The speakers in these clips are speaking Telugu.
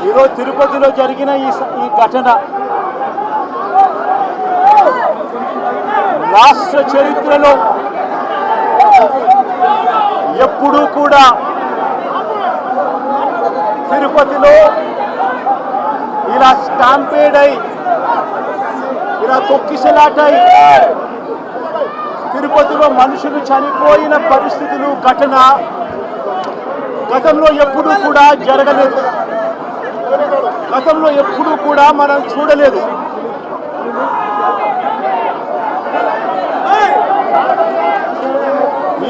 ఈరోజు తిరుపతిలో జరిగిన ఈ ఘటన రాష్ట్ర చరిత్రలో ఎప్పుడూ కూడా తిరుపతిలో ఇలా స్టాంపేడ్ అయి ఇలా తొక్కిసలాటై తిరుపతిలో మనుషులు చనిపోయిన పరిస్థితులు ఘటన గతంలో ఎప్పుడూ కూడా జరగలేదు. గతంలో ఎప్పుడూ కూడా మనం చూడలేదు.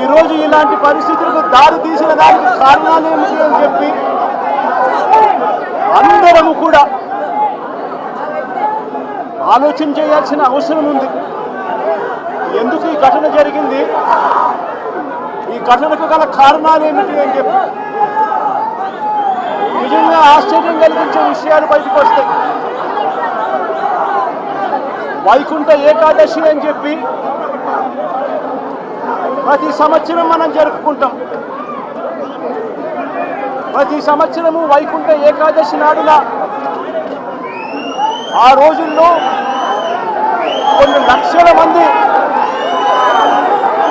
ఈరోజు ఇలాంటి పరిస్థితులకు దారి తీసిన దానికి కారణాలు ఏమిటి అని చెప్పి అందరము కూడా ఆలోచన చేయాల్సిన అవసరం ఉంది. ఎందుకు ఈ ఘటన జరిగింది, ఈ ఘటనకు గల కారణాలు ఏమిటి అని చెప్పి నిజంగా ఆశ్చర్యం కలిగించే విషయాలు బయటకు వస్తాయి. వైకుంఠ ఏకాదశి అని చెప్పి ప్రతి సంవత్సరం మనం జరుపుకుంటాం. ప్రతి సంవత్సరము వైకుంఠ ఏకాదశి నాడున ఆ రోజుల్లో కొన్ని లక్షల మంది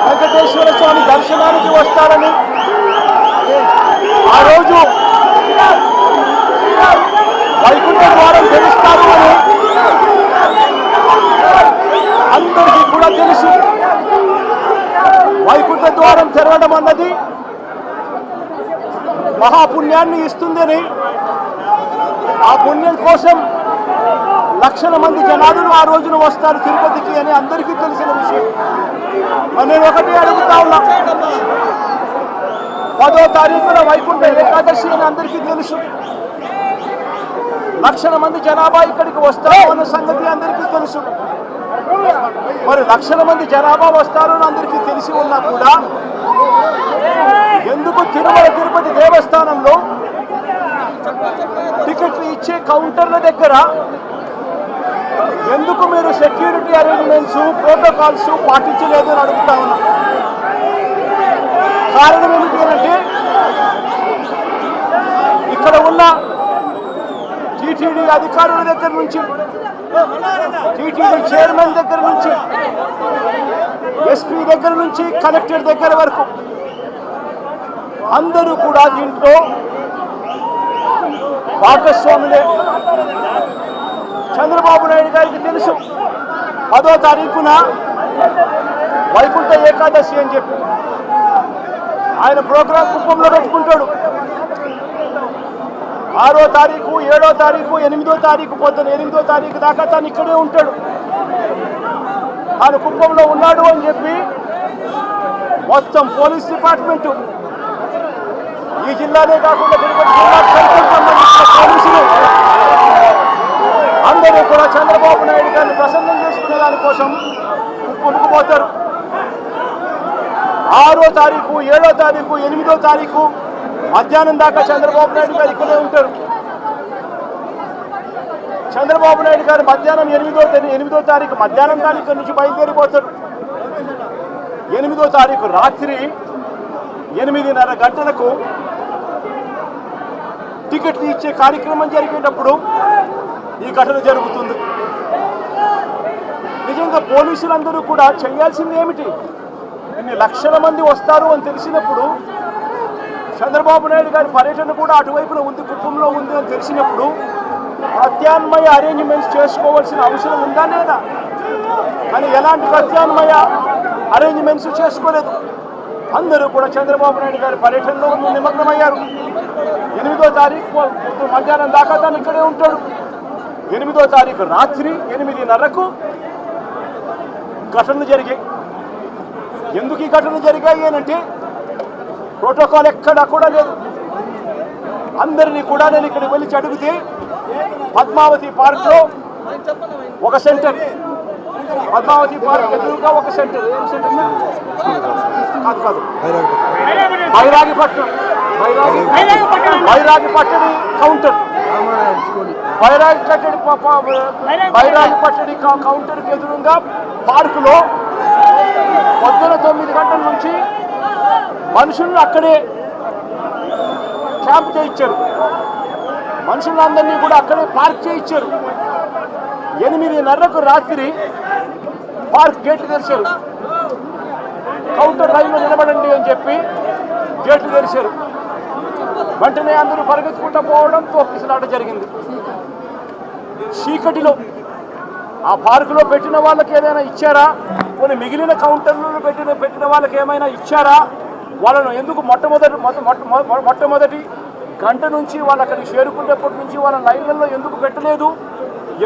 వెంకటేశ్వర స్వామి దర్శనానికి వస్తారని, ఆ రోజు వైకుంఠ ద్వారం తెలుస్తారు అని అందరికీ కూడా తెలుసు. వైకుంఠ ద్వారం తెరవడం అన్నది మహాపుణ్యాన్ని ఇస్తుందని, ఆ పుణ్యం కోసం లక్షల మంది జనాలు ఆ రోజున వస్తారు తిరుపతికి అని అందరికీ తెలిసిన విషయం. నేను ఒకటి అడుగుతా ఉన్నా, 10వ తారీఖున వైకుంఠ ఏకాదశి అని అందరికీ తెలుసు. లక్షల మంది జనాభా ఇక్కడికి వస్తారు అన్న సంగతి అందరికీ తెలుసు. మరి లక్షల మంది జనాభా వస్తారు అని అందరికీ తెలిసి ఉన్నా కూడా ఎందుకు తిరుమల తిరుపతి దేవస్థానంలో టికెట్లు ఇచ్చే కౌంటర్ల దగ్గర ఎందుకు మీరు సెక్యూరిటీ అరేంజ్మెంట్స్ ప్రోటోకాల్స్ పాటించలేదు అని అడుగుతా ఉన్నా. కారణం ఏమిటి అంటే ఇక్కడ ఉన్న టీటీడీ అధికారుల దగ్గర నుంచి, టీటీడీ చైర్మన్ దగ్గర నుంచి, ఎస్పీ దగ్గర నుంచి కలెక్టర్ దగ్గర వరకు అందరూ కూడా దీంట్లో భాగస్వాములే. చంద్రబాబు నాయుడు గారికి తెలుసు 10వ తారీఖున వైకుంఠ ఏకాదశి అని చెప్పి ఆయన ప్రోగ్రాం కుప్పంలో పెట్టుకుంటాడు. 6వ తారీఖు, 7వ తారీఖు, 8వ తారీఖు పొద్దున 8వ తారీఖు దాకా తను ఇక్కడే ఉంటాడు. ఆయన కుప్పంలో ఉన్నాడు అని చెప్పి మొత్తం పోలీస్ డిపార్ట్మెంటు, ఈ జిల్లానే కాకుండా సంబంధించిన పోలీసులు అందరూ కూడా చంద్రబాబు నాయుడు గారిని ప్రసన్నం చేసుకునే దానికోసం కుప్పంకు పోతారు. 6వ తారీఖు, 7వ తారీఖు, 8వ తారీఖు మధ్యాహ్నం దాకా చంద్రబాబు నాయుడు గారు ఇక్కడే ఉంటారు. చంద్రబాబు నాయుడు గారు మధ్యాహ్నం 8వ తారీఖు మధ్యాహ్నం తారీఖు నుంచి బయలుదేరిపోతారు. 8వ తారీఖు రాత్రి 8:30 గంటలకు టికెట్లు ఇచ్చే కార్యక్రమం జరిగేటప్పుడు ఈ ఘటన జరుగుతుంది. నిజంగా పోలీసులందరూ కూడా చేయాల్సింది ఏమిటి? ఇన్ని లక్షల మంది వస్తారు అని తెలిసినప్పుడు, చంద్రబాబు నాయుడు గారి పర్యటన కూడా అటువైపున ఉంది, కుప్పంలో ఉంది అని తెలిసినప్పుడు ప్రత్యామ్నాయ అరేంజ్మెంట్స్ చేసుకోవాల్సిన అవసరం ఉందా లేదా? కానీ ఎలాంటి ప్రత్యామ్నాయ అరేంజ్మెంట్స్ చేసుకోలేదు. అందరూ కూడా చంద్రబాబు నాయుడు గారి పర్యటనలో నిమగ్నమయ్యారు. 8వ తారీఖు మధ్యాహ్నం దాకా తను ఇక్కడే ఉంటాడు. 8వ తారీఖు రాత్రి 8:30కు ఘటనలు జరిగాయి. ఎందుకు ఈ ఘటనలు జరిగాయి అంటే ప్రోటోకాల్ ఎక్కడా కూడా లేదు. అందరినీ కూడా నేను ఇక్కడికి వెళ్ళి అడిగితే పద్మావతి పార్క్లో ఒక సెంటర్, పద్మావతి పార్క్ ఎదురుగా ఒక సెంటర్, ఏం సెంటర్ కాదు బైరాగిపట్నం కౌంటర్, బైరాగిపట్టడి కౌంటర్కి ఎదురుగా పార్కులో పొద్దున 9 గంటల నుంచి మనుషులను అక్కడే క్యాంప్ చేయించారు. మనుషులందరినీ కూడా అక్కడే పార్క్ చేయించారు. 8:30కు రాత్రి పార్క్ గేట్లు తెరిచారు. కౌంటర్ లైన్లో నిలబడండి అని చెప్పి గేట్లు తెరిచారు. వెంటనే అందరూ పరిగెత్తుకుంటూ పోవడం, తోపిసలాట జరిగింది. చీకటిలో ఆ పార్కులో పెట్టిన వాళ్ళకి ఏదైనా ఇచ్చారా? కొన్ని మిగిలిన కౌంటర్లలో పెట్టిన వాళ్ళకి ఏమైనా ఇచ్చారా? వాళ్ళను ఎందుకు మొట్టమొదటి గంట నుంచి వాళ్ళు అక్కడికి చేరుకునేప్పటి నుంచి వాళ్ళ లైన్లలో ఎందుకు పెట్టలేదు?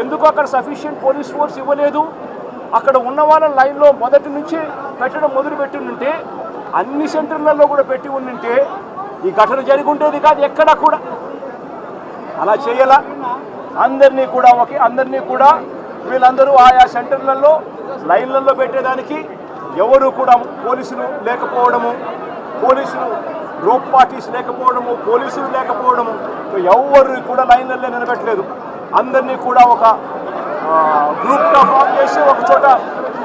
ఎందుకు అక్కడ సఫిషియెంట్ పోలీస్ ఫోర్స్ ఇవ్వలేదు? అక్కడ ఉన్న వాళ్ళ లైన్లో మొదటి నుంచి పెట్టడం మొదలుపెట్టి ఉంటే, అన్ని సెంటర్లలో కూడా పెట్టి ఉంటే ఈ ఘటన జరిగి ఉండేది కాదు. ఎక్కడా కూడా అలా చేయాల. అందరినీ కూడా వీళ్ళందరూ ఆయా సెంటర్లలో లైన్లలో పెట్టేదానికి ఎవరు కూడా పోలీసులు లేకపోవడము, పోలీసులు రోప్ పార్టీస్ లేకపోవడము, పోలీసులు లేకపోవడము, ఎవరు కూడా లైన్లలో నిలబెట్టలేదు. అందరినీ కూడా ఒక గ్రూప్గా ఫామ్ చేసి ఒక చోట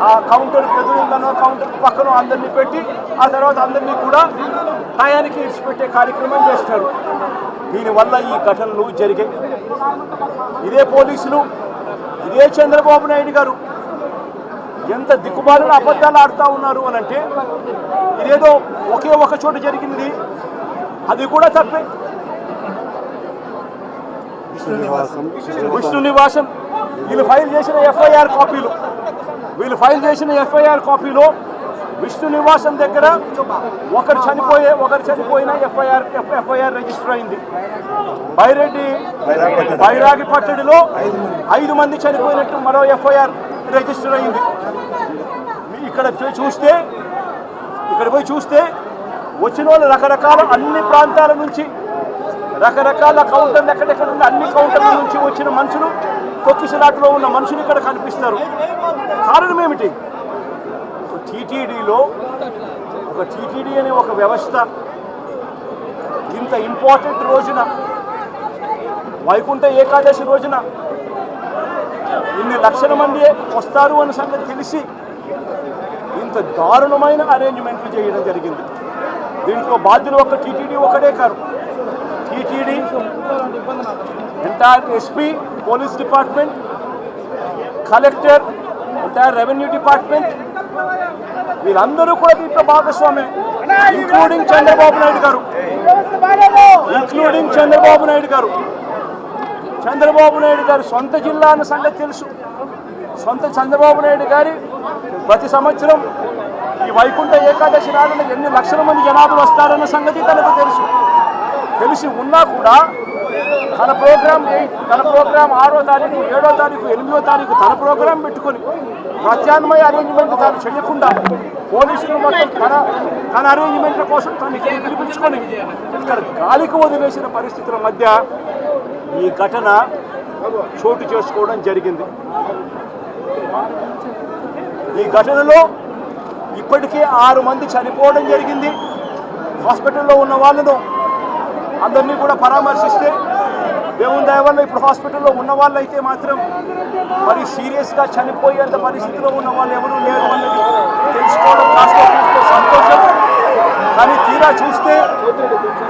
ఆ కౌంటర్ ఎదురుందనో కౌంటర్ పక్కన అందరినీ పెట్టి ఆ తర్వాత అందరినీ కూడా టయానికి ఇచ్చిపెట్టే కార్యక్రమం చేస్తారు. దీనివల్ల ఈ ఘటనలు జరిగాయి. ఇదే పోలీసులు, ఇదే చంద్రబాబు నాయుడు గారు ఎంత దిక్కుమాలిన అబద్ధాలు ఆడుతూ ఉన్నారు అని అంటే, ఇదేదో ఒకే ఒక చోట జరిగింది, అది కూడా తప్పే. విష్ణు నివాసం వీళ్ళు ఫైల్ చేసిన ఎఫ్ఐఆర్ కాపీలో విష్ణు నివాసం దగ్గర ఒకరు చనిపోయిన ఎఫ్ఐఆర్ రిజిస్టర్ అయింది. బైరాగి పట్టడిలో 5 మంది చనిపోయినట్టు మరో ఎఫ్ఐఆర్ రిజిస్టర్ అయింది. ఇక్కడ పోయి చూస్తే వచ్చిన వాళ్ళు రకరకాల అన్ని ప్రాంతాల నుంచి, రకరకాల కౌంటర్లు ఎక్కడెక్కడ ఉన్న అన్ని కౌంటర్ల నుంచి వచ్చిన మనుషులు, తొక్కిసలాటలో ఉన్న మనుషులు ఇక్కడ కనిపిస్తారు. కారణం ఏమిటి? టీటీడీ అనే ఒక వ్యవస్థ ఇంత ఇంపార్టెంట్ రోజున, వైకుంఠ ఏకాదశి రోజున ఇన్ని లక్షల మంది వస్తారు అన్న సంగతి తెలిసి ఇంత దారుణమైన అరేంజ్మెంట్లు చేయడం జరిగింది. దీంట్లో బాధ్యులు ఒక టీటీడీ ఒకటే కాదు. TTD, entire SP, police department, collector, entire revenue department, వీళ్ళందరూ కూడా దీంట్లో భాగస్వామ్యం, ఇంక్లూడింగ్ చంద్రబాబు నాయుడు గారు. చంద్రబాబు నాయుడు గారు సొంత జిల్లా అన్న సంగతి తెలుసు. చంద్రబాబు నాయుడు గారి ప్రతి సంవత్సరం ఈ వైకుంఠ ఏకాదశి నాడున ఎన్ని లక్షల మంది జనాభా వస్తారన్న సంగతి తనకు తెలిసి ఉన్నా కూడా తన ప్రోగ్రాం 6వ తారీఖు, 7వ తారీఖు, 8వ తారీఖు తన ప్రోగ్రాం పెట్టుకొని ప్రత్యామ్నాయ అరేంజ్మెంట్ తాను చేయకుండా పోలీసులు మొత్తం తన అరేంజ్మెంట్ల కోసం తను ఇక్కడ పిలిపించుకొని ఇక్కడ గాలికి వదిలేసిన పరిస్థితుల మధ్య ఈ ఘటన చోటు చేసుకోవడం జరిగింది. ఈ ఘటనలో ఇప్పటికే 6 మంది చనిపోవడం జరిగింది. హాస్పిటల్లో ఉన్న వాళ్ళను అందరినీ కూడా పరామర్శిస్తే దేవుని దయ వల్ల ఇప్పుడు హాస్పిటల్లో ఉన్న వాళ్ళు అయితే మాత్రం మరి సీరియస్గా చనిపోయేంత పరిస్థితిలో ఉన్న వాళ్ళు ఎవరూ లేరు అన్నది తెలుసుకోవడం రాష్ట్రంలో సంతోషం. కానీ తీరా చూస్తే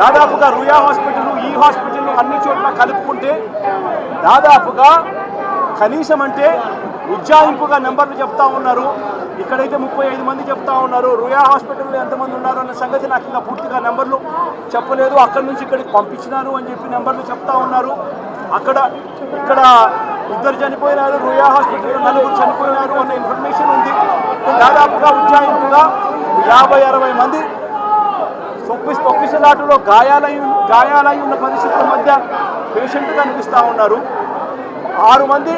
దాదాపుగా రుయా హాస్పిటల్, ఈ హాస్పిటల్ అన్ని చోట్ల కలుపుకుంటే దాదాపుగా కనీసం అంటే ఉజ్జాయింపుగా నెంబర్లు చెప్తా ఉన్నారు. ఇక్కడైతే 35 మంది చెప్తా ఉన్నారు. రుయా హాస్పిటల్లో ఎంతమంది ఉన్నారు అన్న సంగతి నాకు ఇంకా పూర్తిగా నెంబర్లు చెప్పలేదు. అక్కడి నుంచి ఇక్కడికి పంపించినారు అని చెప్పి నెంబర్లు చెప్తా ఉన్నారు. ఇక్కడ 2 చనిపోయినారు, రుయా హాస్పిటల్లో 4 చనిపోయినారు అన్న ఇన్ఫర్మేషన్ ఉంది. దాదాపుగా ఉజ్జాయింపుగా 50-60 మంది తొక్కిసలాటలో గాయాలై ఉన్న పరిస్థితుల మధ్య పేషెంట్ కనిపిస్తూ ఉన్నారు. 6 మంది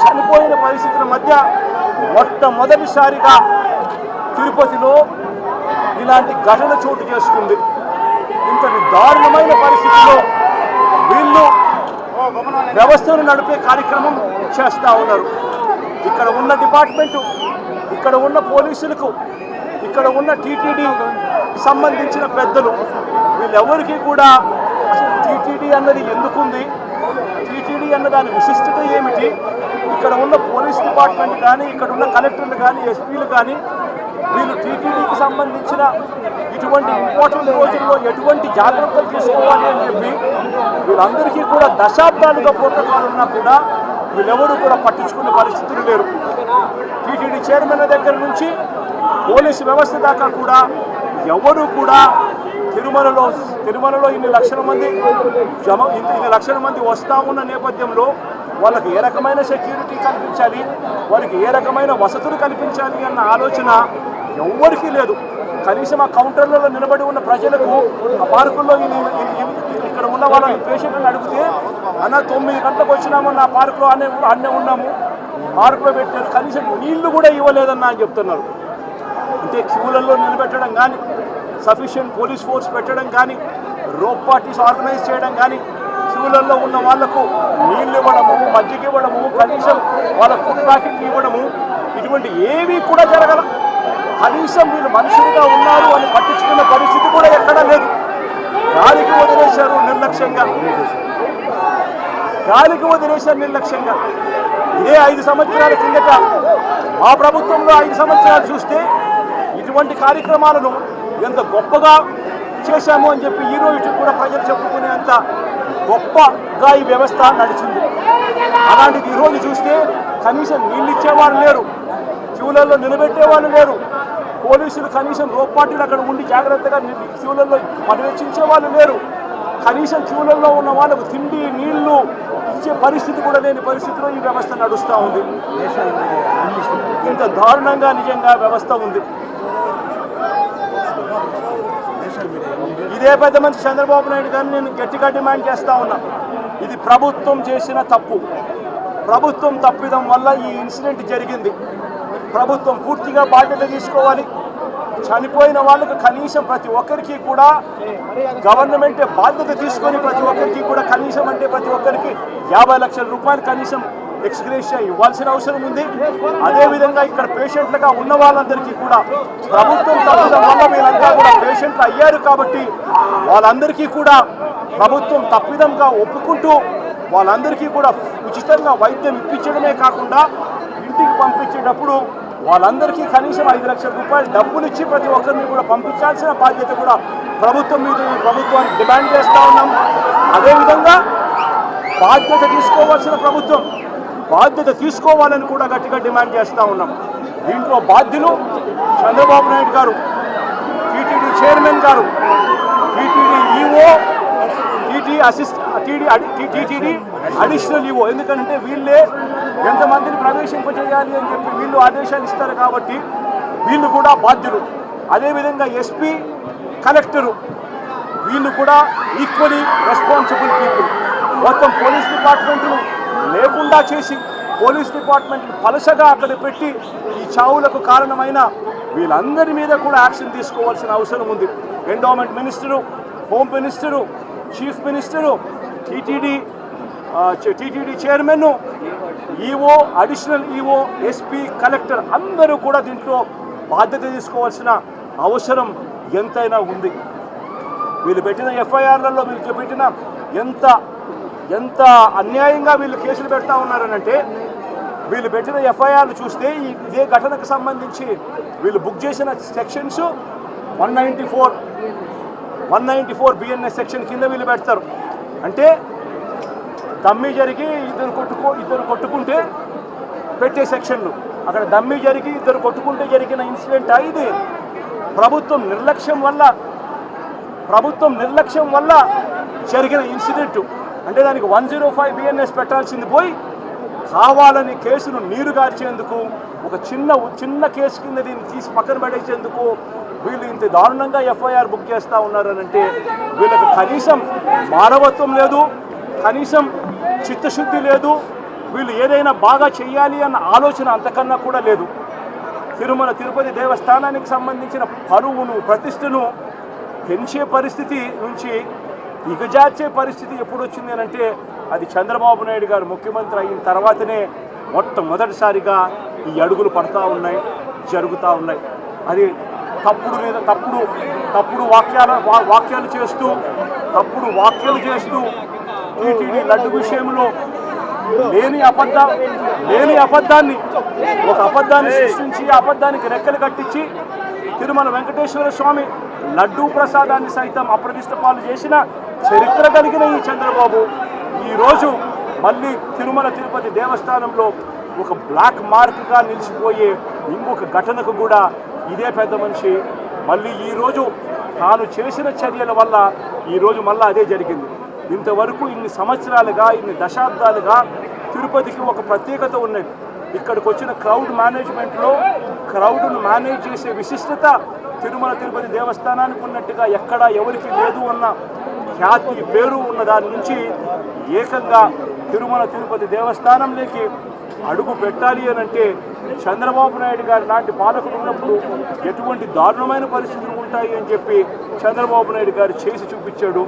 చనిపోయిన పరిస్థితుల మధ్య మొట్టమొదటిసారిగా తిరుపతిలో ఇలాంటి ఘటన చోటు చేసుకుంది. ఇంతటి దారుణమైన పరిస్థితిలో వీళ్ళు వ్యవస్థను నడిపే కార్యక్రమం చేస్తూ ఉన్నారు. ఇక్కడ ఉన్న డిపార్ట్మెంటు, ఇక్కడ ఉన్న పోలీసులకు, ఇక్కడ ఉన్న టీటీడీ సంబంధించిన పెద్దలు, వీళ్ళెవరికి కూడా అసలు టీటీడీ అన్నది ఎందుకుంది, టీటీడీ అన్న దాని విశిష్టత ఏమిటి, ఇక్కడ ఉన్న పోలీస్ డిపార్ట్మెంట్ కానీ, ఇక్కడ ఉన్న కలెక్టర్లు కానీ, ఎస్పీలు కానీ వీళ్ళు టీటీడీకి సంబంధించిన ఇటువంటి ఇంపార్టెంట్ రోజుల్లో ఎటువంటి జాగ్రత్తలు తీసుకోవాలి అని చెప్పి వీళ్ళందరికీ కూడా దశాబ్దాలుగా ప్రోటోకాల్ కూడా వీళ్ళెవరూ కూడా పట్టించుకునే పరిస్థితులు లేరు. టీటీడీ చైర్మన్ దగ్గర నుంచి పోలీసు వ్యవస్థ దాకా కూడా ఎవరు కూడా తిరుమలలో ఇన్ని లక్షల మంది వస్తా ఉన్న నేపథ్యంలో వాళ్ళకి ఏ రకమైన సెక్యూరిటీ కల్పించాలి, వారికి ఏ రకమైన వసతులు కల్పించాలి అన్న ఆలోచన ఎవ్వరికీ లేదు. కనీసం ఆ కౌంటర్లలో నిలబడి ఉన్న ప్రజలకు ఆ పార్కుల్లో ఇక్కడ ఉన్న వాళ్ళ పేషెంట్లను అడిగితే అన్న 9 గంటలకు వచ్చినాము నా పార్కులో అన్నే ఉన్నాము, పార్కులో పెట్టారు, కనీసం నీళ్లు కూడా ఇవ్వలేదన్న అని చెప్తున్నారు. అంటే క్యూలలో నిలబెట్టడం కానీ, సఫిషియెంట్ పోలీస్ ఫోర్స్ పెట్టడం కానీ, రోప్ పార్టీస్ ఆర్గనైజ్ చేయడం కానీ, క్యూలలో ఉన్న వాళ్లకు నీళ్ళు ఇవ్వడము, మజ్జిగ ఇవ్వడము, కనీసం వాళ్ళ ఫుడ్ ప్యాకెట్ ఇవ్వడము, ఇటువంటి ఏమీ కూడా జరగల. కనీసం వీళ్ళు మనుషులుగా ఉన్నారు అని పట్టించుకున్న పరిస్థితి కూడా ఎక్కడా లేదు. గాలికి వదిలేశారు నిర్లక్ష్యంగా. ఇదే 5 సంవత్సరాల కిందట మా ప్రభుత్వంలో 5 సంవత్సరాలు చూస్తే ఇటువంటి కార్యక్రమాలను ఎంత గొప్పగా చేశాము అని చెప్పి ఈ రోజు కూడా ప్రజలు చెప్పుకునేంత గొప్పగా ఈ వ్యవస్థ నడిచింది. అలాంటిది ఈరోజు చూస్తే కనీసం నీళ్ళు ఇచ్చేవాళ్ళు లేరు, క్యూలలో నిలబెట్టేవాళ్ళు లేరు, పోలీసులు కనీసం రోప్పాటీలు అక్కడ ఉండి జాగ్రత్తగా క్యూలలో పర్యవేక్షించే వాళ్ళు లేరు, కనీసం క్యూలలో ఉన్న వాళ్ళకు తిండి నీళ్లు ఇచ్చే పరిస్థితి కూడా లేని పరిస్థితిలో ఈ వ్యవస్థ నడుస్తూ ఉంది. ఇంత దారుణంగా నిజంగా వ్యవస్థ ఉంది. ఇదే పెద్ద మంచి చంద్రబాబు నాయుడు గారిని నేను గట్టిగా డిమాండ్ చేస్తూ ఉన్నా. ఇది ప్రభుత్వం చేసిన తప్పు. ప్రభుత్వం తప్పిదం వల్ల ఈ ఇన్సిడెంట్ జరిగింది. ప్రభుత్వం పూర్తిగా బాధ్యత తీసుకోవాలి. చనిపోయిన వాళ్ళకు కనీసం ప్రతి ఒక్కరికి కూడా గవర్నమెంటే బాధ్యత తీసుకొని ప్రతి ఒక్కరికి కూడా కనీసం అంటే ప్రతి ఒక్కరికి 50 లక్షల రూపాయలు కనీసం ఎక్స్గ్రేషియా ఇవ్వాల్సిన అవసరం ఉంది. అదేవిధంగా ఇక్కడ పేషెంట్లుగా ఉన్న వాళ్ళందరికీ కూడా ప్రభుత్వం తప్పడం వల్ల వీళ్ళంతా కూడా పేషెంట్లు అయ్యారు కాబట్టి వాళ్ళందరికీ కూడా ప్రభుత్వం తప్పిదంగా ఒప్పుకుంటూ వాళ్ళందరికీ కూడా ఉచితంగా వైద్యం ఇప్పించడమే కాకుండా ఇంటికి పంపించేటప్పుడు వాళ్ళందరికీ కనీసం 5 లక్షల రూపాయలు డబ్బులు ఇచ్చి ప్రతి ఒక్కరిని కూడా పంపించాల్సిన బాధ్యత కూడా ప్రభుత్వం మీద ప్రభుత్వానికి డిమాండ్ చేస్తూ ఉన్నాం. అదేవిధంగా బాధ్యత తీసుకోవాల్సిన ప్రభుత్వం బాధ్యత తీసుకోవాలని కూడా గట్టిగా డిమాండ్ చేస్తూ ఉన్నాం. దీంట్లో బాధ్యులు చంద్రబాబు నాయుడు గారు, టీటీడీ చైర్మన్ గారు, TTD EO, TTD additional EO. ఎందుకంటే వీళ్ళే ఎంతమందిని ప్రవేశింపజేయాలి అని చెప్పి వీళ్ళు ఆదేశాలు ఇస్తారు కాబట్టి వీళ్ళు కూడా బాధ్యులు. అదేవిధంగా ఎస్పీ, కలెక్టరు వీళ్ళు కూడా ఈక్వలీ రెస్పాన్సిబుల్ పీపుల్. మొత్తం పోలీస్ డిపార్ట్మెంట్ను లేకుండా చేసి పోలీస్ డిపార్ట్మెంట్ని పలసగా అక్కడ పెట్టి ఈ చావులకు కారణమైన వీళ్ళందరి మీద కూడా యాక్షన్ తీసుకోవాల్సిన అవసరం ఉంది. Endowment minister, home minister, chief minister, TTD chairman, EO, additional EO, SP, collector అందరూ కూడా దీంట్లో బాధ్యత తీసుకోవాల్సిన అవసరం ఎంతైనా ఉంది. వీళ్ళు పెట్టిన ఎఫ్ఐఆర్లలో వీళ్ళు పెట్టిన ఎంత అన్యాయంగా వీళ్ళు కేసులు పెడతా ఉన్నారనంటే వీళ్ళు పెట్టిన ఎఫ్ఐఆర్లు చూస్తే ఇదే ఘటనకు సంబంధించి వీళ్ళు బుక్ చేసిన సెక్షన్స్ 194 బిఎన్ఎస్ సెక్షన్ కింద వీళ్ళు పెడతారు. అంటే దమ్మి జరిగి ఇద్దరు కొట్టుకుంటే పెట్టే సెక్షన్లు, అక్కడ దమ్మి జరిగి ఇద్దరు కొట్టుకుంటే జరిగిన ఇన్సిడెంట్ ఇది. ప్రభుత్వం నిర్లక్ష్యం వల్ల జరిగిన ఇన్సిడెంట్. అంటే దానికి 105 బిఎన్ఎస్ పెట్టాల్సింది పోయి కావాలని కేసును నీరుగార్చేందుకు ఒక చిన్న కేసు కింద దీన్ని తీసి పక్కన పడేసేందుకు వీళ్ళు ఇంత దారుణంగా ఎఫ్ఐఆర్ బుక్ చేస్తూ ఉన్నారనంటే వీళ్ళకి కనీసం మానవత్వం లేదు, కనీసం చిత్తశుద్ధి లేదు, వీళ్ళు ఏదైనా బాగా చేయాలి అన్న ఆలోచన అంతకన్నా కూడా లేదు. తిరుపతి దేవస్థానానికి సంబంధించిన పరువును, ప్రతిష్టను పెంచే పరిస్థితి నుంచి దిగజార్చే పరిస్థితి ఎప్పుడు వచ్చింది అంటే అది చంద్రబాబు నాయుడు గారు ముఖ్యమంత్రి అయిన తర్వాతనే మొట్టమొదటిసారిగా ఈ అడుగులు జరుగుతూ ఉన్నాయి. అది తప్పుడు వ్యాఖ్యలు చేస్తూ టీటీడీ లడ్డు విషయంలో లేని అబద్ధాన్ని సృష్టించి ఆ అబద్ధానికి రెక్కలు కట్టించి తిరుమల వెంకటేశ్వర స్వామి లడ్డూ ప్రసాదాన్ని సైతం అప్రతిష్ట పాలు చేసిన చరిత్ర కలిగిన ఈ చంద్రబాబు ఈరోజు మళ్ళీ తిరుమల తిరుపతి దేవస్థానంలో ఒక బ్లాక్ మార్క్గా నిలిచిపోయే ఇంకొక ఘటనకు కూడా ఇదే పెద్ద మనిషి మళ్ళీ ఈరోజు తాను చేసిన చర్యల వల్ల ఈరోజు మళ్ళీ అదే జరిగింది. ఇంతవరకు ఇన్ని సంవత్సరాలుగా ఇన్ని దశాబ్దాలుగా తిరుపతికి ఒక ప్రత్యేకత ఉన్నది. ఇక్కడికి వచ్చిన క్రౌడ్ మేనేజ్మెంట్లో క్రౌడ్ను మేనేజ్ చేసే విశిష్టత తిరుమల తిరుపతి దేవస్థానానికి ఉన్నట్టుగా ఎక్కడా ఎవరికి లేదు అన్న ఖ్యాతి పేరు ఉన్న దాని నుంచి ఏకంగా తిరుమల తిరుపతి దేవస్థానంలోకి అడుగు పెట్టాలి అని అంటే చంద్రబాబు నాయుడు గారి లాంటి పాలకులు ఉన్నప్పుడు ఎటువంటి దారుణమైన పరిస్థితులు ఉంటాయి అని చెప్పి చంద్రబాబు నాయుడు గారు చేసి చూపించాడు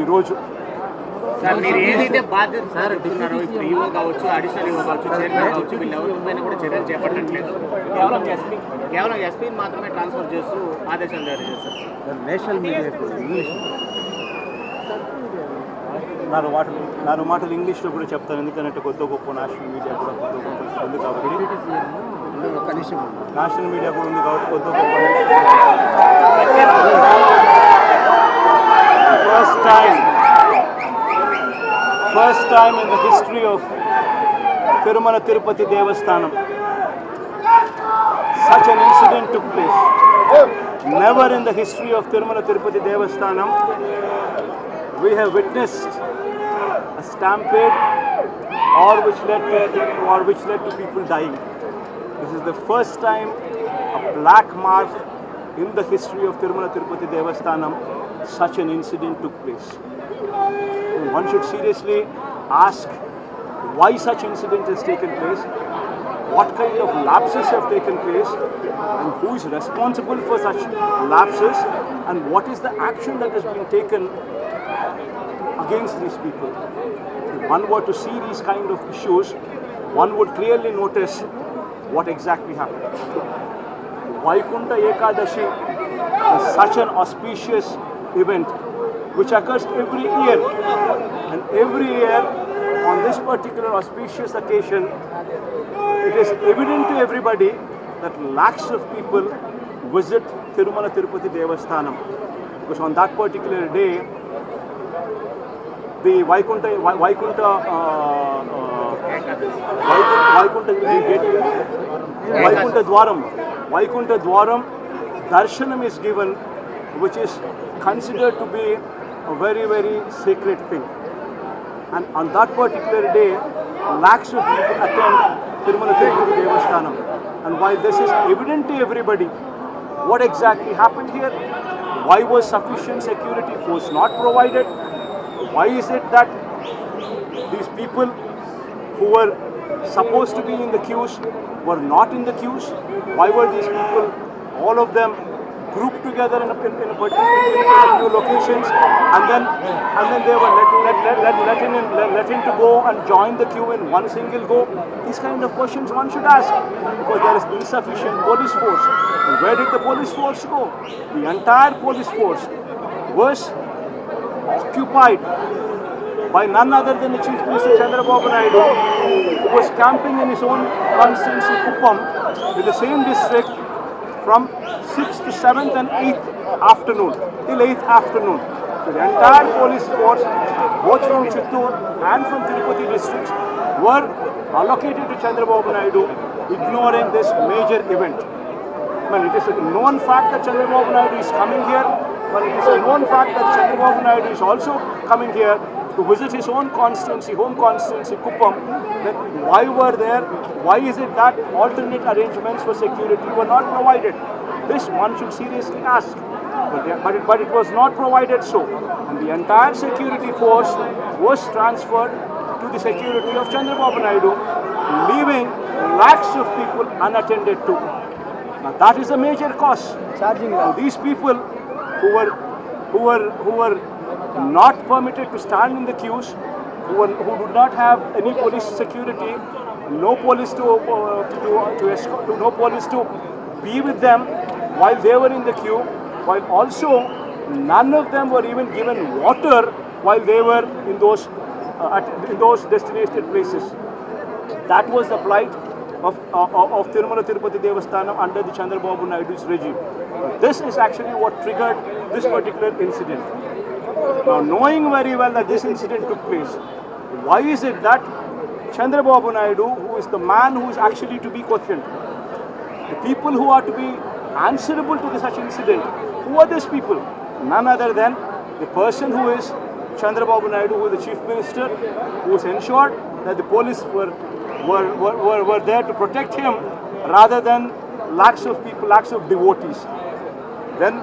ఈరోజు. సార్ మీరు ఏదైతే బాధ్యత సార్ అంటున్నారో ఇప్పుడు ఈవో కావచ్చు, అడిషనల్ ఈవో కావచ్చు, చైర్మన్ కావచ్చు, వీళ్ళు ఎవరిపైన కూడా చర్యలు చేపట్టట్లేదు. కేవలం ఎస్పీని మాత్రమే ట్రాన్స్ఫర్ చేస్తూ ఆదేశాలు జారీ చేస్తారు. నేషనల్ మీడియాకు ఇంగ్లీష్ నాలుగు మాటలు ఇంగ్లీష్లో కూడా చెప్తాను, ఎందుకంటే కొత్త గొప్ప నేషనల్ మీడియా కూడా కొత్త గొప్ప ఉంది కాబట్టి నేషనల్ మీడియా కూడా ఉంది కాబట్టి కొత్త గొప్ప first time in the history of Tirumala Tirupati Devasthanam such an incident took place. Never in the history of Tirumala Tirupati Devasthanam we have witnessed a stampede or which led to people dying. This is the first time a black mark in the history of Tirumala Tirupati Devasthanam such an incident took place. One should seriously ask why such incident has taken place, what kind of lapses have taken place, and who is responsible for such lapses, and what is the action that has been taken against these people. If one were to see these kind of issues, one would clearly notice what exactly happened. Vaikunta Ekadashi is such an auspicious event which occurs every year, and every year on this particular auspicious occasion it is evident to everybody that lakhs of people visit Tirumala Tirupati Devasthanam, because on that particular day the Vaikunta Dwaram darshanam is given, which is considered to be a very, very sacred thing. And on that particular day, lakhs of people attend Tirumala Tirupati Devasthanam. And while this is evident to everybody, what exactly happened here? Why was sufficient security force not provided? Why is it that these people who were supposed to be in the queues were not in the queues? Why were these people, all of them, grouped together in a few locations, and then they were let in to go and join the queue in one single go? These kind of questions one should ask, because there is insufficient police force. And where did the police force go? The entire police force was occupied by none other than the Chief Minister Chandrababu Naidu, who was camping in his own constituency Kuppam, with the same district, from 6th to 7th and 8th afternoon, till 8th afternoon. So the entire police force, both from Chittoor and from Tirupati districts, were allocated to Chandrababu Naidu, ignoring this major event. Well, it is a known fact that Chandrababu Naidu is coming here, but it is a known fact that Chandrababu Naidu is also coming here to visit his own constituency, home constituency, Kuppam. Then why were there? Why is it that alternate arrangements for security were not provided? This one should seriously ask. But it was not provided so. And the entire security force was transferred to the security of Chandrababu Naidu, leaving lakhs of people unattended to. Now that is a major cause. Now these people who were not permitted to stand in the queues, who did not have any police security, no police to escort, no police to be with them while they were in the queue, while also none of them were even given water while they were in those designated places. That was the plight of Tirumala Tirupati Devasthanam under the Chandrababu Naidu's regime. This is actually what triggered this particular incident. Now, knowing very well that this incident took place, why is it that Chandrababu Naidu, who is the man who is actually to be questioned, the people who are to be answerable to such incident, who are these people? None other than the person who is Chandrababu Naidu, who is the Chief Minister, who has ensured that the police were there to protect him rather than lakhs of people, lakhs of devotees. Then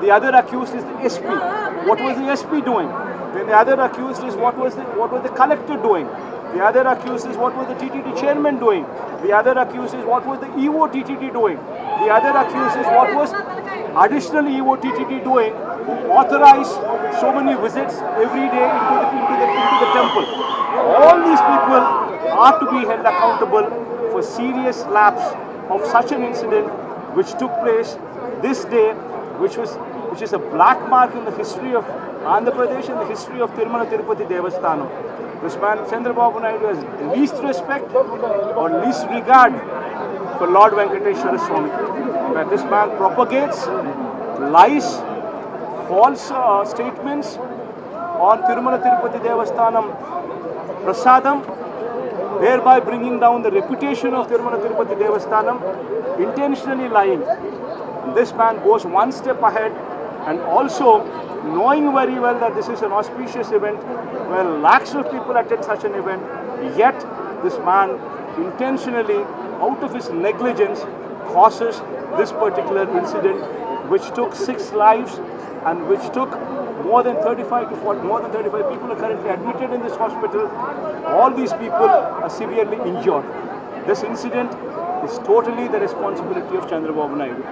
the other accused is the SP. What was the SP doing? Then the other accused is what was the collector doing? The other accused is what was the TTD chairman doing? The other accused is what was the EO TTD doing? The other accused is what was additional EO TTD doing, who authorized so many visits every day into the temple. All these people are to be held accountable for serious lapse of such an incident which took place this day, which is a black mark in the history of Andhra Pradesh and the history of Tirumala Tirupati Devasthanam. This man Chandrababu Naidu has least respect or least regard for Lord Venkateshwara Swami. Where this man propagates lies, false statements on Tirumala Tirupati Devasthanam Prasadam, thereby bringing down the reputation of Tirumala Tirupati Devasthanam, intentionally lying. This man goes one step ahead and also knowing very well that this is an auspicious event where lakhs of people attend such an event, yet this man intentionally, out of his negligence, causes this particular incident which took 6 lives and which took more than 35 people are currently admitted in this hospital. All these people are severely injured. This incident is totally the responsibility of Chandrababu Naidu.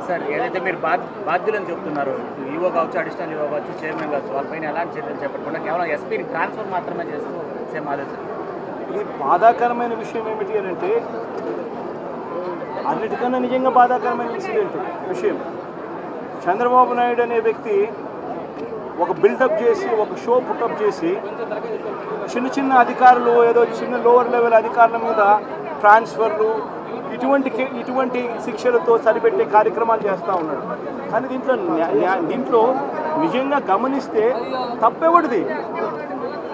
Sir ఏదైతే మీరు బాధ్యులని చెప్తున్నారు, ఈవో కావచ్చు, అడిషనల్ ఈవో కావచ్చు, చైర్మన్ కావచ్చు, వాళ్ళపైన ఎలాంటి చర్యలు చెప్పకుండా కేవలం ఎస్పీని ట్రాన్స్ఫర్ మాత్రమే చేస్తూ సేమ్ ఆదేశం. ఇది బాధాకరమైన విషయం ఏమిటి అని అంటే, అన్నిటికన్నా నిజంగా బాధాకరమైన విషయం చంద్రబాబు నాయుడు అనే వ్యక్తి ఒక బిల్డప్ చేసి, ఒక షో పుటప్ చేసి, చిన్న అధికారులు, ఏదో చిన్న లోవర్ లెవెల్ అధికారుల మీద ట్రాన్స్ఫర్లు, ఇటువంటి శిక్షలతో సరిపెట్టే కార్యక్రమాలు చేస్తూ ఉన్నాడు. కానీ దీంట్లో నిజంగా గమనిస్తే తప్పెవడిది?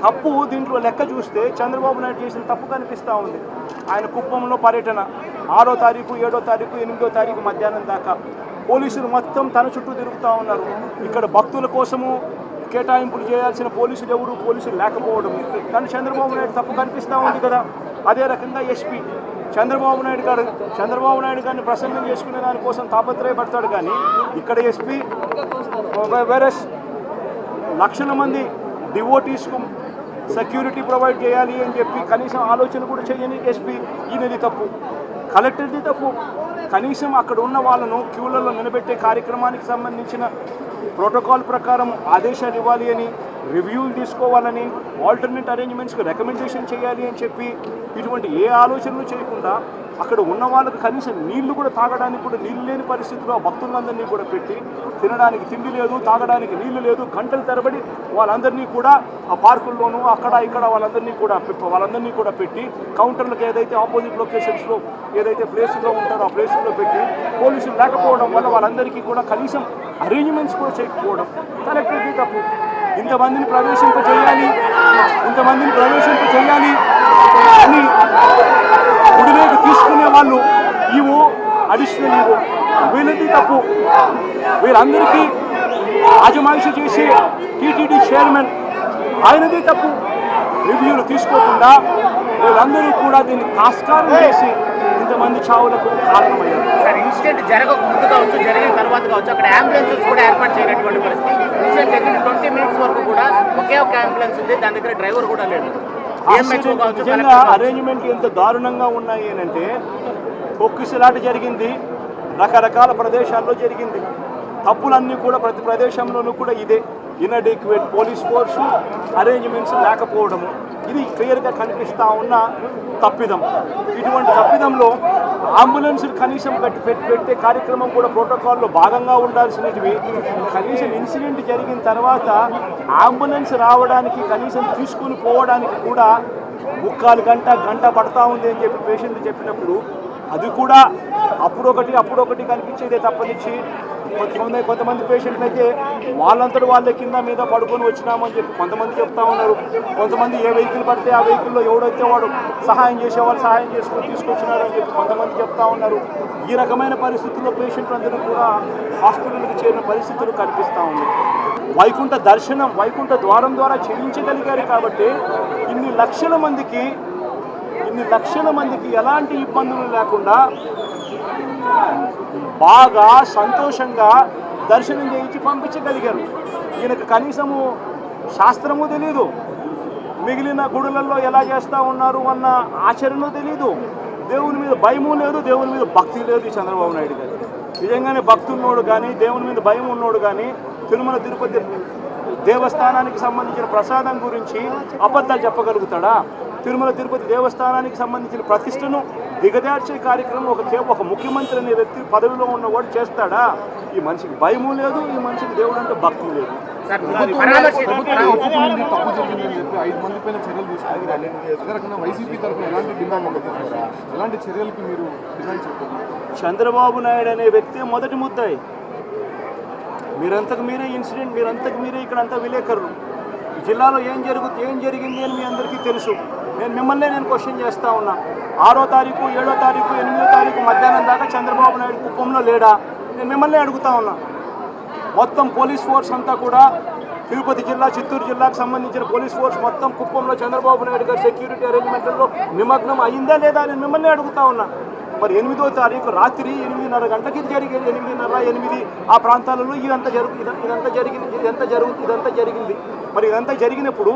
తప్పు దీంట్లో లెక్క చూస్తే చంద్రబాబు నాయుడు చేసిన తప్పు కనిపిస్తూ ఉంది. ఆయన కుప్పంలో పర్యటన 6వ తారీఖు, 7వ తారీఖు, 8వ తారీఖు మధ్యాహ్నం దాకా పోలీసులు మొత్తం తన చుట్టూ తిరుగుతూ ఉన్నారు. ఇక్కడ భక్తుల కోసము కేటాయింపులు చేయాల్సిన పోలీసులు లేకపోవడం, కానీ చంద్రబాబు నాయుడు తప్పు కనిపిస్తూ ఉంది కదా. అదే రకంగా ఎస్పీ చంద్రబాబు నాయుడు గారిని ప్రసన్నం చేసుకునే దానికోసం తాపత్రయపడతాడు. కానీ ఇక్కడ ఎస్పీ వేరస్ లక్షల మంది డివోటీస్కు సెక్యూరిటీ ప్రొవైడ్ చేయాలి అని చెప్పి కనీసం ఆలోచన కూడా చేయని ఎస్పీ, ఈయనది తప్పు, కలెక్టర్ది తప్పు. కనీసం అక్కడ ఉన్న వాళ్ళను క్యూలలో నిలబెట్టే కార్యక్రమానికి సంబంధించిన ప్రోటోకాల్ ప్రకారం ఆదేశాలు ఇవ్వాలి అని, రివ్యూలు తీసుకోవాలని, ఆల్టర్నేట్ అరేంజ్మెంట్స్కి రికమెండేషన్ చేయాలి అని చెప్పి ఇటువంటి ఏ ఆలోచనలు చేయకుండా అక్కడ ఉన్న వాళ్ళకి కనీసం నీళ్లు కూడా తాగడానికి కూడా నీళ్ళు లేని పరిస్థితిలో భక్తులందరినీ కూడా పెట్టి, తినడానికి తిండి లేదు, తాగడానికి నీళ్లు లేదు, గంటల తరబడి వాళ్ళందరినీ కూడా ఆ పార్కుల్లోనూ అక్కడ ఇక్కడ వాళ్ళందరినీ కూడా పెట్టి కౌంటర్లకు ఏదైతే ఆపోజిట్ లొకేషన్స్లో ఏదైతే ప్లేసుల్లో ఉంటారో ఆ ప్లేసుల్లో పెట్టి పోలీసులు లేకపోవడం వల్ల వాళ్ళందరికీ కూడా కనీసం అరేంజ్మెంట్స్ కూడా చేయకపోవడం కలెక్టర్కి తప్పు. ఇంతమందిని ప్రవేశింపజేయాలి అని గుడిలోకి తీసుకునే వాళ్ళు ఈవో, అడిషనల్ ఈవో, వీళ్ళది తప్పు. వీళ్ళందరికీ అజమాయిషి చేసే టీటీడీ చైర్మన్ ఆయనది తప్పు. రివ్యూలు తీసుకోకుండా వీళ్ళందరూ కూడా దీన్ని తాస్కారం చేసి ఇంతమంది చావులకు కారణమయ్యారు. సార్, ఇన్సిడెంట్ జరగక ముందు కావచ్చు, జరిగిన తర్వాత కావచ్చు, అక్కడ అంబులెన్సెస్ కూడా ఏర్పాటు చేయనటువంటి పరిస్థితి. ఇన్సిడెంట్ జరిగిన 20 minutes వరకు కూడా ఒకే ఒక అంబులెన్స్ ఉంది, దాని దగ్గర డ్రైవర్ కూడా లేదు. నిజంగా అరేంజ్మెంట్ ఎంత దారుణంగా ఉన్నాయి అని అంటే, తొక్కిసలాట జరిగింది, రకరకాల ప్రదేశాల్లో జరిగింది. తప్పులన్నీ కూడా ప్రతి ప్రదేశంలోనూ కూడా ఇదే, ఇన్అడెక్వేట్ పోలీస్ ఫోర్సు, అరేంజ్మెంట్స్ లేకపోవడము, ఇది క్లియర్గా కనిపిస్తూ ఉన్న తప్పిదం. ఇటువంటి తప్పిదంలో అంబులెన్స్ కనీసం పెట్టే కార్యక్రమం కూడా ప్రోటోకాల్లో భాగంగా ఉండాల్సినవి. కనీసం ఇన్సిడెంట్ జరిగిన తర్వాత అంబులెన్స్ రావడానికి, కనీసం తీసుకుని పోవడానికి కూడా ముక్కాలు గంట పడతా ఉంది అని చెప్పి పేషెంట్ చెప్పినప్పుడు అది కూడా అప్పుడొకటి కనిపించేదే తప్పనిచ్చి కొంతమంది పేషెంట్లు అయితే వాళ్ళంతటి వాళ్ళ కింద మీద పడుకొని వచ్చినామని చెప్పి కొంతమంది చెప్తా ఉన్నారు. కొంతమంది ఏ వెహికల్ పడితే ఆ వెహికల్లో ఎవడైతే వాడు సహాయం చేసేవాళ్ళు సహాయం చేసుకొని తీసుకొచ్చినారు అని చెప్పి కొంతమంది చెప్తా ఉన్నారు. ఈ రకమైన పరిస్థితుల్లో పేషెంట్లు అందరూ కూడా హాస్పిటల్కి చేరిన పరిస్థితులు కనిపిస్తూ ఉన్నాయి. వైకుంఠ ద్వారం ద్వారా చేయించగలిగారు కాబట్టి ఇన్ని లక్షల మందికి ఎలాంటి ఇబ్బందులు లేకుండా బాగా సంతోషంగా దర్శనం చేయించి పంపించగలిగారు. ఈయనకు కనీసము శాస్త్రము తెలీదు, మిగిలిన గుడులలో ఎలా చేస్తూ ఉన్నారు అన్న ఆచరణ తెలీదు, దేవుని మీద భయము లేదు, దేవుని మీద భక్తి లేదు ఈ చంద్రబాబు నాయుడు గారు. నిజంగానే భక్తి ఉన్నోడు కానీ దేవుని మీద భయం ఉన్నోడు కానీ తిరుమల తిరుపతి దేవస్థానానికి సంబంధించిన ప్రసాదం గురించి అబద్ధాలు చెప్పగలుగుతాడా? తిరుమల తిరుపతి దేవస్థానానికి సంబంధించిన ప్రతిష్టను దిగజార్చే కార్యక్రమం ఒక ముఖ్యమంత్రి అనే వ్యక్తి పదవిలో ఉన్నవాడు చేస్తాడా? ఈ మనిషికి భయము లేదు, ఈ మనిషికి దేవుడు అంటే భక్తి లేదు. తప్పు జరిగిందని చెప్పి 5 మంది పైన చర్యలు తీసుకుంటారు. అదే రకంగా వైసీపీ తరఫున ఎలాంటి డిమాండ్ ఉంటుంది, ఎలాంటి చర్యలకి మీరు డిమాండ్ చెప్తారు? చంద్రబాబు నాయుడు అనే వ్యక్తి మొదటి ముద్దాయి. మీరంతకు మీరే ఇక్కడంతా విలేకరులు. ఈ జిల్లాలో ఏం జరిగింది అని మీ అందరికీ తెలుసు. మిమ్మల్ని క్వశ్చన్ చేస్తూ ఉన్నా. 6వ తారీఖు 7వ తారీఖు 8వ తారీఖు మధ్యాహ్నం దాకా చంద్రబాబు నాయుడు కుప్పంలో లేడా? నేను మిమ్మల్ని అడుగుతా ఉన్నా. మొత్తం పోలీస్ ఫోర్స్ అంతా కూడా తిరుపతి జిల్లా చిత్తూరు జిల్లాకు సంబంధించిన పోలీస్ ఫోర్స్ మొత్తం కుప్పంలో చంద్రబాబు నాయుడు గారి సెక్యూరిటీ అరేంజ్మెంట్లలో నిమగ్నం అయిందా లేదా నేను మిమ్మల్ని అడుగుతా ఉన్నా. మరి 8వ తారీఖు రాత్రి 8:30 గంటలకి జరిగేది, 8:30, 8 ఆ ప్రాంతాలలో ఇదంతా జరిగింది. మరి ఇదంతా జరిగినప్పుడు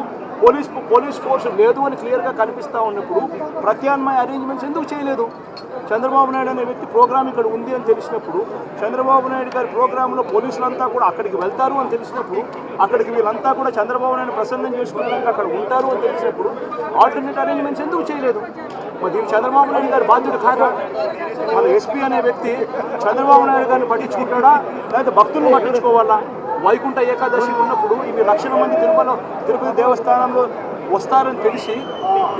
పోలీస్ ఫోర్స్ లేదు అని క్లియర్గా కనిపిస్తూ ఉన్నప్పుడు ప్రత్యామ్నాయ అరేంజ్మెంట్స్ ఎందుకు చేయలేదు? చంద్రబాబు నాయుడు అనే వ్యక్తి ప్రోగ్రామ్ ఇక్కడ ఉంది అని తెలిసినప్పుడు, చంద్రబాబు నాయుడు గారి ప్రోగ్రాంలో పోలీసులంతా కూడా అక్కడికి వెళ్తారు అని తెలిసినప్పుడు, అక్కడికి వీళ్ళంతా కూడా చంద్రబాబు నాయుడు ప్రసన్నం చేసుకోవడానికి అక్కడ ఉంటారు అని తెలిసినప్పుడు ఆల్టర్నేట్ అరేంజ్మెంట్స్ ఎందుకు చేయలేదు? మరి దీనికి చంద్రబాబు నాయుడు గారి బాధ్యత కాదా? మన ఎస్పీ అనే వ్యక్తి చంద్రబాబు నాయుడు గారిని పట్టించుకుంటాడా లేదా భక్తులను పట్టించుకోవాలా? వైకుంఠ ఏకాదశి ఉన్నప్పుడు ఇన్ని లక్షల మంది తిరుపతి దేవస్థానంలో వస్తారని తెలిసి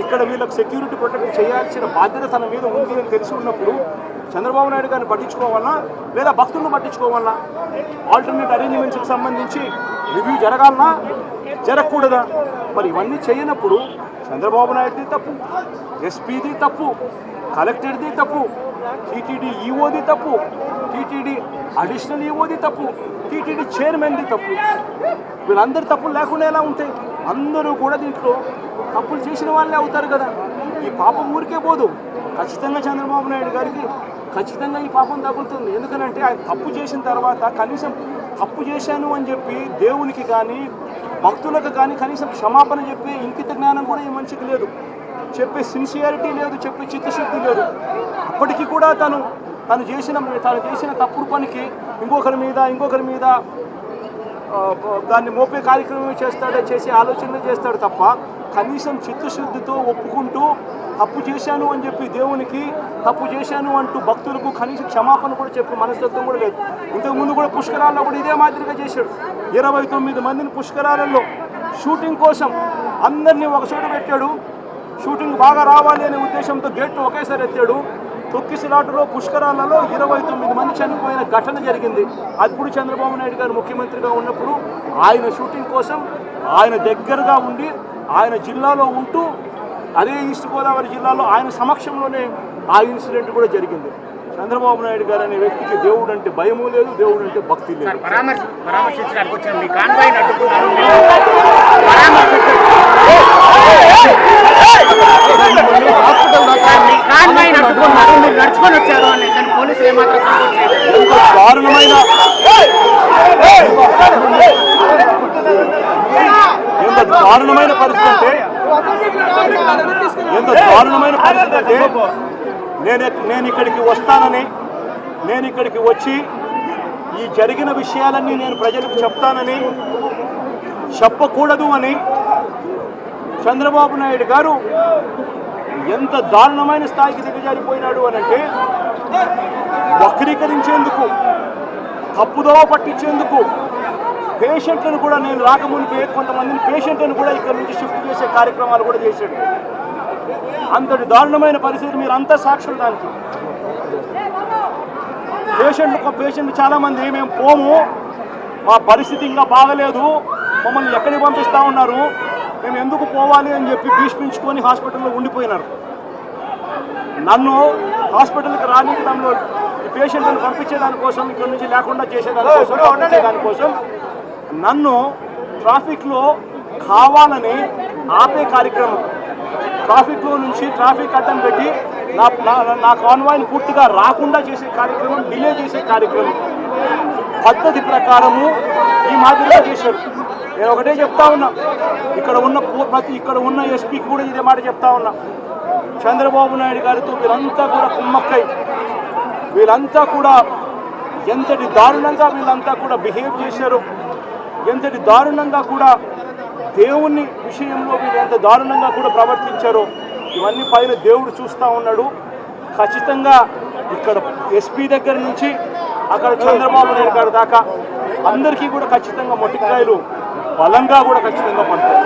ఇక్కడ వీళ్ళకి సెక్యూరిటీ ప్రొటెక్ట్ చేయాల్సిన బాధ్యత తన మీద ఉంది అని తెలిసి ఉన్నప్పుడు చంద్రబాబు నాయుడు గారిని పట్టించుకోవాలన్నా లేదా భక్తులను పట్టించుకోవాలన్నా? ఆల్టర్నేట్ అరేంజ్మెంట్స్కి సంబంధించి రివ్యూ జరగాలన్నా జరగకూడదా? మరి ఇవన్నీ చేయనప్పుడు చంద్రబాబు నాయుడుది తప్పు, ఎస్పీది తప్పు, కలెక్టర్ది తప్పు, టీటీడీ ఈఓది తప్పు, టీటీడీ అడిషనల్ ఈఓది తప్పు, టీటీడీ చైర్మన్ది తప్పు. వీళ్ళందరి తప్పులు లేకుండా ఎలా ఉంటాయి? అందరూ కూడా దీంట్లో తప్పులు చేసిన వాళ్ళే అవుతారు కదా. ఈ పాపం ఊరికే పోదు. ఖచ్చితంగా చంద్రబాబు నాయుడు గారికి ఖచ్చితంగా ఈ పాపం తగులుతుంది. ఎందుకంటే ఆయన తప్పు చేసిన తర్వాత కనీసం తప్పు చేశాను అని చెప్పి దేవునికి కానీ భక్తులకు కానీ కనీసం క్షమాపణ చెప్పే ఇంకిత జ్ఞానం కూడా ఈ మనిషికి లేదు, చెప్పే సిన్సియారిటీ లేదు, చెప్పే చిత్తశుద్ధి లేదు. అప్పటికీ కూడా తను చేసిన తప్పుడు పనికి ఇంకొకరి మీద దాన్ని మోపే కార్యక్రమం చేసే ఆలోచనలు చేస్తాడు తప్ప కనీసం చిత్తశుద్ధితో ఒప్పుకుంటూ తప్పు చేశాను అని చెప్పి దేవునికి తప్పు చేశాను అంటూ భక్తులకు కనీసం క్షమాపణ కూడా చెప్పి మనస్తత్వం కూడా లేదు. ఇంతకుముందు కూడా పుష్కరాల్లో కూడా ఇదే మాదిరిగా చేశాడు. 29 మందిని పుష్కరాలలో షూటింగ్ కోసం అందరినీ ఒక చోట పెట్టాడు. షూటింగ్ బాగా రావాలి అనే ఉద్దేశంతో గేట్లు ఒకేసారి ఎత్తాడు. తొక్కిసలాటలో పుష్కరాలలో 29 మంది చనిపోయిన ఘటన జరిగింది. అప్పుడు చంద్రబాబు నాయుడు గారు ముఖ్యమంత్రిగా ఉన్నప్పుడు ఆయన షూటింగ్ కోసం ఆయన దగ్గరగా ఉండి ఆయన జిల్లాలో ఉంటూ అదే ఈస్ట్ గోదావరి జిల్లాలో ఆయన సమక్షంలోనే ఆ ఇన్సిడెంట్ కూడా జరిగింది. చంద్రబాబు నాయుడు గారు అనే వ్యక్తికి దేవుడు అంటే భయము లేదు, దేవుడు అంటే భక్తి లేదు. పరామర్శించడానికి వచ్చిన మీ కాన్వాయ్ అడ్డుకున్నారు. మీరు నడుచుకొని వచ్చారు అని పోలీసులు ఏమాత్రం దారుణమైన పరిస్థితి అంటే ఎంత దారుణమైన పరిస్థితి అంటే నేను ఇక్కడికి వచ్చి ఈ జరిగిన విషయాలన్నీ నేను ప్రజలకు చెప్తానని చెప్పకూడదు అని చంద్రబాబు నాయుడు గారు ఎంత దారుణమైన స్థాయికి దిగజారిపోయినాడు అనంటే వక్రీకరించేందుకు, తప్పుదోవ పట్టించేందుకు పేషెంట్లను కూడా నేను రాకమునిపే కొంతమందిని పేషెంట్లను కూడా ఇక్కడ నుంచి షిఫ్ట్ చేసే కార్యక్రమాలు కూడా చేశాడు. అంతటి దారుణమైన పరిస్థితి మీరు అంతా సాక్షులు దానికి. పేషెంట్లు చాలామంది మేము పోము, మా పరిస్థితి ఇంకా బాగలేదు, మమ్మల్ని ఎక్కడికి పంపిస్తూ ఉన్నారు, మేము ఎందుకు పోవాలి అని చెప్పి భీష్మించుకొని హాస్పిటల్లో ఉండిపోయినారు. నన్ను హాస్పిటల్కి రానివ్వడంలో ఈ పేషెంట్ని పంపించేదానికోసం, ఇక్కడ నుంచి లేకుండా చేసేదానికోసం నన్ను ట్రాఫిక్లో కావాలని ఆపే కార్యక్రమం, ట్రాఫిక్లో నుంచి ట్రాఫిక్ అడ్డం పెట్టి నా కాన్వాయ్ని పూర్తిగా రాకుండా చేసే కార్యక్రమం, డిలే చేసే కార్యక్రమం పద్ధతి ప్రకారము ఈ మాదిరిగా చేశారు. నేను ఒకటే చెప్తా ఉన్నా, ఇక్కడ ఉన్న ఎస్పీకి కూడా ఇదే మాట చెప్తా ఉన్నా. చంద్రబాబు నాయుడు గారితో వీళ్ళంతా కూడా కుమ్మక్కై, వీళ్ళంతా కూడా ఎంతటి దారుణంగా వీళ్ళంతా కూడా బిహేవ్ చేశారు, ఎంతటి దారుణంగా కూడా దేవుని విషయంలో వీళ్ళు ఎంత దారుణంగా కూడా ప్రవర్తించారో ఇవన్నీ పైన దేవుడు చూస్తూ ఉన్నాడు. ఖచ్చితంగా ఇక్కడ ఎస్పీ దగ్గర నుంచి అక్కడ చంద్రబాబు నాయుడు గారి దాకా అందరికీ కూడా ఖచ్చితంగా మొట్టికాయలు బలంగా కూడా ఖచ్చితంగా పడతాయి.